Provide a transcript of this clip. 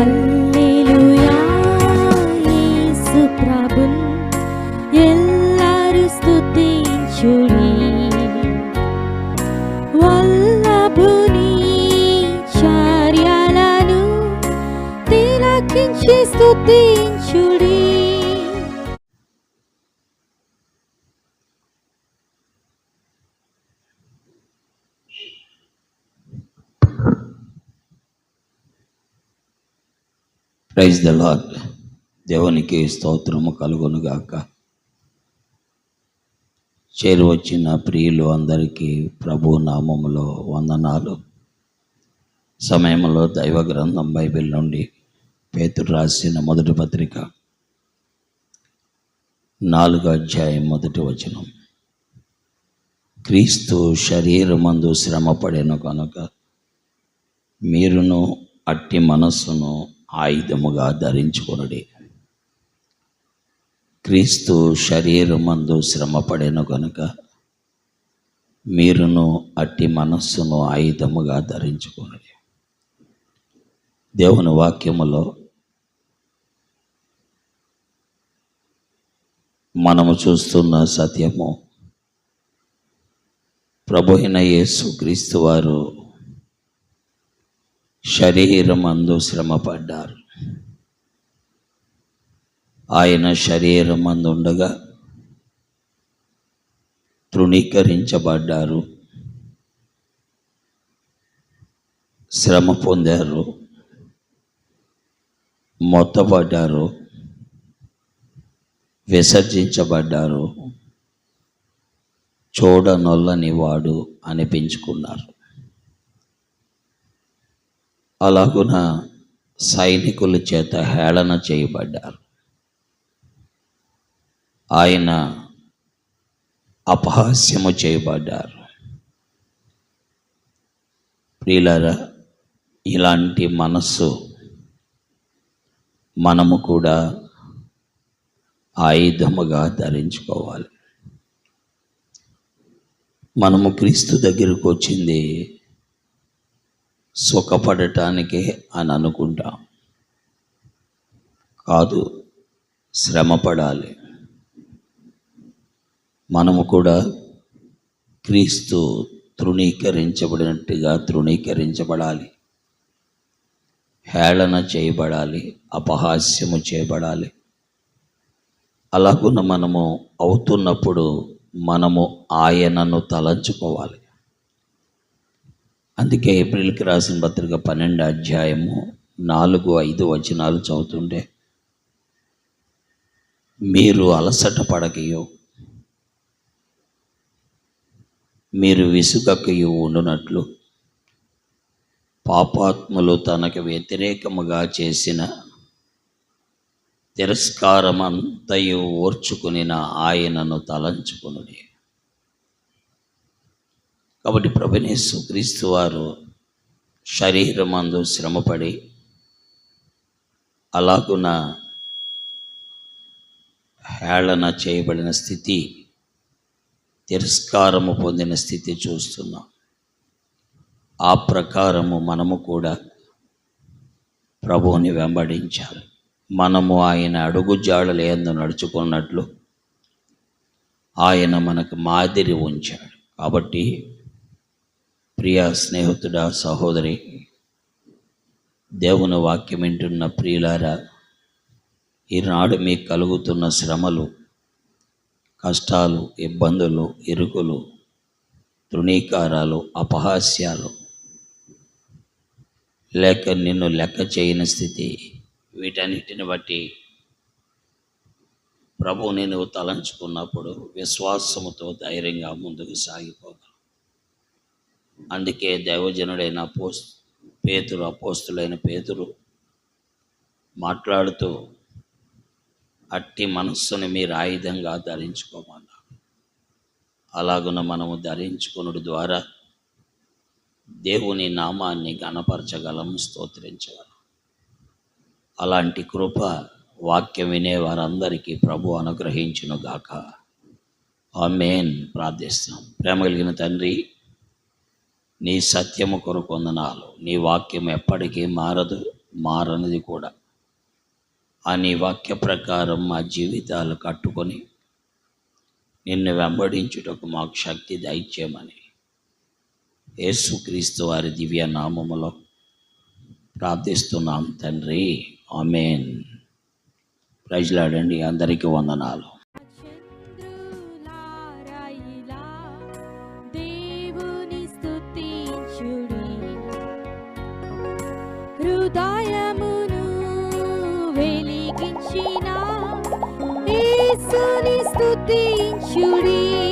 హల్లెలూయా యేసు ప్రభున్ ఎల్లరు స్తుతించుడి. వల్లభుని చర్యలను తిలకించి స్తుతించుడి. Praise the Lord. దేవునికి స్తోత్రము కలుగునుగాక. చేరువచ్చిన ప్రియులు అందరికీ ప్రభు నామములో వందనాలు. సమయంలో దైవ గ్రంథం బైబిల్ నుండి పేతురు రాసిన మొదటి పత్రిక 4వ అధ్యాయం 1వ వచనం. క్రీస్తు శరీరమందు శ్రమపడెను కనుక మీరును అట్టి మనస్సును ఆయుధముగా ధరించుకొనుడి. క్రీస్తు శరీరమందు శ్రమపడెను కనుక మీరును అట్టి మనస్సును ఆయుధముగా ధరించుకొనుడి. దేవుని వాక్యములో మనము చూస్తున్న సత్యము, ప్రభు అయిన యేసు క్రీస్తు వారు శరీరమందు శ్రమపడ్డారు. ఆయన శరీరమందు ఉండగా తృణీకరించబడ్డారు, శ్రమ పొందారు, మొత్తపడ్డారు, విసర్జించబడ్డారు, చూడనొల్లని వాడు అనిపించుకున్నారు. అలాగున సైనికుల చేత హేళన చేయబడ్డారు. ఆయన అపహాస్యము చేయబడ్డారు. ప్రియులారా, ఇలాంటి మనస్సు మనము కూడా ఆయుధముగా ధరించుకోవాలి. మనము క్రీస్తు దగ్గరకు వచ్చింది సుఖపడటానికే అని అనుకుంటాం. కాదు, శ్రమపడాలి. మనము కూడా క్రీస్తు తృణీకరించబడినట్టుగా తృణీకరించబడాలి, హేళన చేయబడాలి, అపహాస్యము చేయబడాలి. అలాగున మనము అవుతున్నప్పుడు మనము ఆయనను తలంచుకోవాలి. అందుకే ఏప్రిల్కి రాసిన పత్రిక 12వ అధ్యాయము 4-5 వచనాలు చదువుతుంటే, మీరు అలసట పడకయో మీరు విసుగకయో ఉండునట్లు పాపాత్ములు తనకు వ్యతిరేకముగా చేసిన తిరస్కారమంతయు ఓర్చుకునిన ఆయనను తలంచుకొనుడి. కాబట్టి ప్రభువైన యేసు క్రీస్తు వారు శరీరమందు శ్రమపడి అలాగున హేళన చేయబడిన స్థితి, తిరస్కారము పొందిన స్థితి చూస్తున్నాం. ఆ ప్రకారము మనము కూడా ప్రభువుని వెంబడించాలి. మనము ఆయన అడుగుజాడల యందు నడుచుకున్నట్లు ఆయన మనకు మాదిరి ఉంచాడు. కాబట్టి ప్రియ స్నేహితుడా, సహోదరి, దేవుని వాక్యం వింటున్న ప్రియులారా, ఈనాడు మీకు కలుగుతున్న శ్రమలు, కష్టాలు, ఇబ్బందులు, ఇరుకులు, తృణీకారాలు, అపహాస్యాలు, లేక నిన్ను లెక్క చేయని స్థితి, వీటన్నిటిని బట్టి ప్రభువుని నువ్వు తలంచుకున్నప్పుడు విశ్వాసముతో ధైర్యంగా ముందుకు సాగిపోగలవు. అందుకే దైవజనుడైన అపోస్తులైన పేతురు మాట్లాడుతూ అట్టి మనస్సుని మీరు ఆయుధంగా ధరించుకోమన్నారు. అలాగున మనము ధరించుకునుడు ద్వారా దేవుని నామాన్ని ఘనపరచగలము, స్తోత్రించగలం. అలాంటి కృప వాక్యం వినే వారందరికీ ప్రభు అనుగ్రహించును గాక. ఆమేన్. ప్రార్థిస్తాం. ప్రేమ కలిగిన తండ్రి, నీ సత్యము కొరకు వందనాలు. నీ వాక్యం ఎప్పటికీ మారదు, మారనిది కూడా. ఆ నీ వాక్య ప్రకారం మా జీవితాలు కట్టుకొని నిన్ను వెంబడించుటకు మాకు శక్తి దయచేయమని యేసుక్రీస్తు వారి దివ్య నామములో ప్రార్థిస్తున్నాం తండ్రి, ఆమేన్. ప్రైజ్లాడండి. అందరికీ వందనాలు. చంద్రులారా ఇలా దేవుని స్తుతించుడి, హృదయమును వెలిగించిన యేసుని స్తుతించుడి.